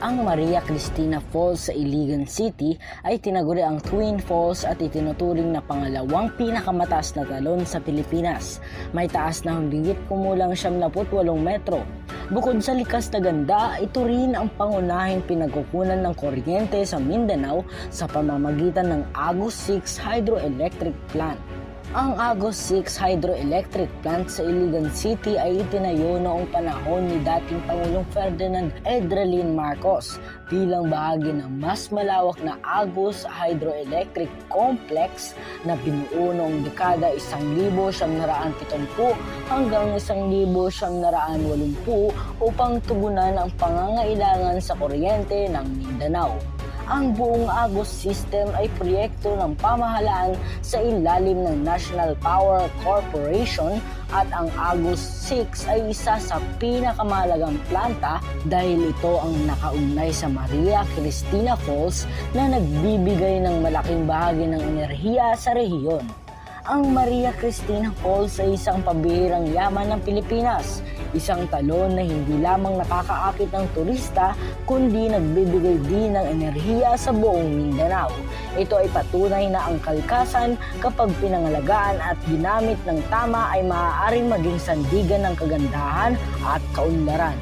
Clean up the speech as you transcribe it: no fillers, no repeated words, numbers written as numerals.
Ang Maria Cristina Falls sa Iligan City ay tinaguri ang Twin Falls at itinuturing na pangalawang pinakamataas na talon sa Pilipinas. May taas na humigit kumulang 78 metro. Bukod sa likas na ganda, ito rin ang pangunahing pinagkukunan ng kuryente sa Mindanao sa pamamagitan ng Agos 6 Hydroelectric Plant. Ang Agos 6 Hydroelectric Plant sa Iligan City ay itinayo noong panahon ni dating Pangulong Ferdinand Edralin Marcos bilang bahagi ng mas malawak na Agos Hydroelectric Complex na binuo noong dekada 1970 hanggang 1980 upang tugunan ang pangangailangan sa kuryente ng Mindanao. Ang buong Agos system ay proyekto ng pamahalaan sa ilalim ng National Power Corporation at ang Agos 6 ay isa sa pinakamahalagang planta dahil ito ang nakaugnay sa Maria Cristina Falls na nagbibigay ng malaking bahagi ng enerhiya sa rehiyon. Ang Maria Cristina Falls ay isang pambihirang yaman ng Pilipinas, isang talon na hindi lamang nakakaakit ng turista kundi nagbibigay din ng enerhiya sa buong Mindanao. Ito ay patunay na ang kalikasan kapag pinangalagaan at ginamit ng tama ay maaaring maging sandigan ng kagandahan at kaunlaran.